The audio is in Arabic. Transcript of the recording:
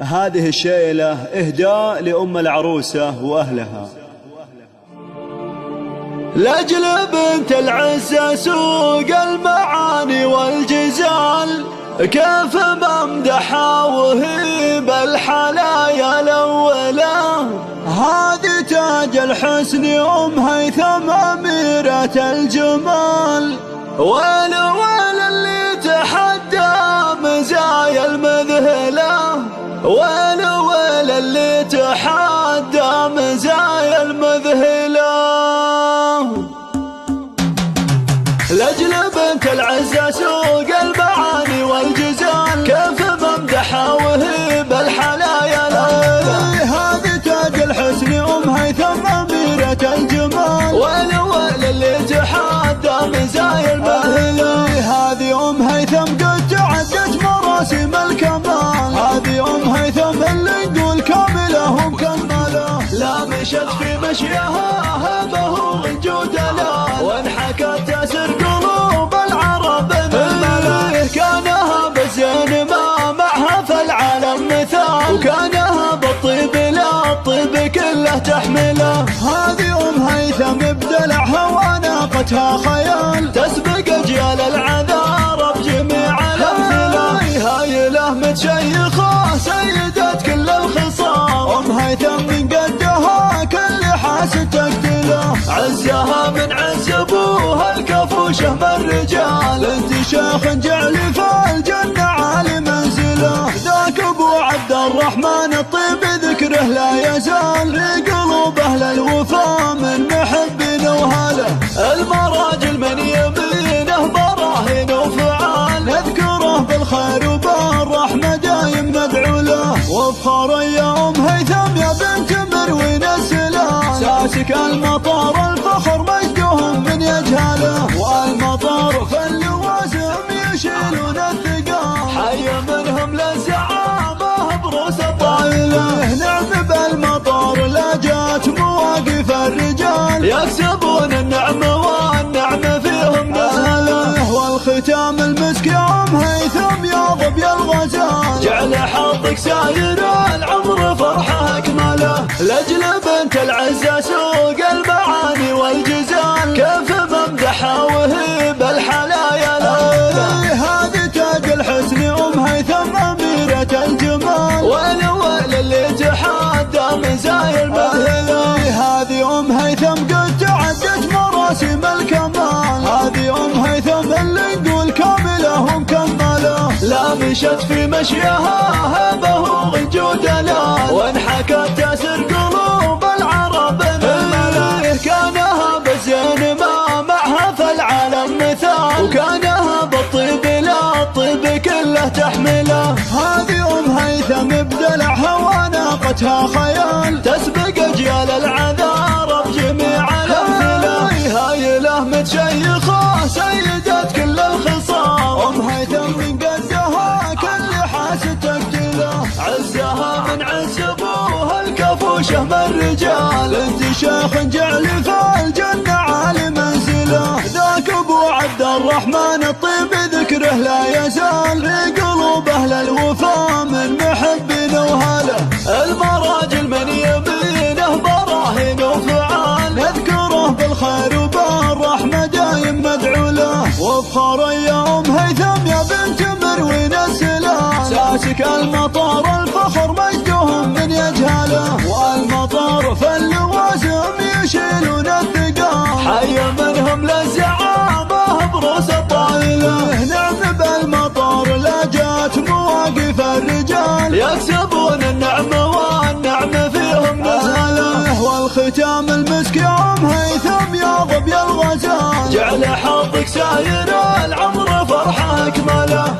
هذه الشيلة إهداء لأم العروسة وأهلها. لأجل بنت العزة سوق المعاني والجزال، كيف بمدحها وهي بالحلايا الأولى. هذه تاج الحسن أم هيثم أميرة الجمال، ويل اللي تحدى مزايا المذهلة، ويل اللي تحدى مزايا المذهلة. لأجل بنت العزة سوق المعاني والجزال، كيف بمدحها وهي بالحلايا الأولى. هذه تاج الحسن أم هيثم أميرة الجمال، ويل اللي تحدى مزايا المذهلة. هذه أم هيثم قد تعدت مراسم الكمال، هذه أم هيثم اللي نقول كاملة ومكملة. لا مشت في مشيها هبه وجودها، وانحكت تسر قلوب العرب بالملا. كانها بالزين ما معها في العالم مثال، وكانها بالطيب لا الطيب كله تحمله. هذه أم هيثم بدلعها وناقتها خيال، تسبق أجيال العذارى بجميع الأمثلة. هايله متشيخة سيدة كل الخصام، أم هيثم من قدها كل حاسد تقتله. عزها من عز أبوها الكفوشه بالرجال، انت شيخ جعل في الجنة عالي منزله. ذاك أبو عبد الرحمن الطيب ذكره لا يزال، في قلوب أهل الوفا من محبين وهاله. المراجل من يمينه براهين وفعال، نذكره بالخير وبالرحمة دايم ندعو له. وافخر يا أم هيثم يا بنت مروين السلام، ساسك المطار الفخر مجدهم من يجهله. والمطار في اللوازم يشيلون الثقال، حي منهم للزعامة بروس الطايلة. نعم بالمطار لا جات مواقف الرجال، يكسبون النعمة والنعمة فيهم نزهله. والختام المسك يا أم هيثم يا ظبي الغزال، جعل حظك ساير العمر فرحة أكمله. لأجل بنت العزة سوق المعاني والجزال، كيف بمدحها وهي بالحلايا الأولى. هذه تاج الحسن أم هيثم أميرة الجمال، ويل اللي تحدى مزايا المذهلة. هذه أم هيثم قد تعدت مراسم الكمال، هذه أم هيثم اللي نقول كاملة ومكملة. لا مشت في مشيها هبه وجودها، وانحكت تسر قلوب العرب بالملا. كانها بالزين ما معها في العالم مثال، وكانها بالطيب لا الطيب كله تحمله. هذه أم هيثم بدلعها وناقتها خيال، تسبق أجيال العذارى بجميع الأمثلة. هايله متشيخة سيدة كل الخصام، أم هيثم من قدها كل حاسد تقتله. عزها من عز أبوها الكفوشه بالرجال، انت شيخ جعل في الجنة عالي منزله. ذاك أبو عبد الرحمن الطيب ذكره لا يزال، في قلوب أهل الوفا من محبين وهاله. المراجل من يمينه براهين وفعال، نذكره بالخير وبالرحمة دايم ندعو له. وافخر يا أم هيثم يا بنت مروين السلام، ساسك المطار الفخر مجدهم من يجهله. والمطار في اللوازم يشيلون الثقال، حي منهم للزعامة بروس الطايلة. نعم بالمطار لا جات مواقف الرجال، يكسبون النعمة والنعمة فيهم نزهله. والختام المسك يا أم هيثم يا ظبي الغزال، جعل حظك ساير العمر فرحة أكمله.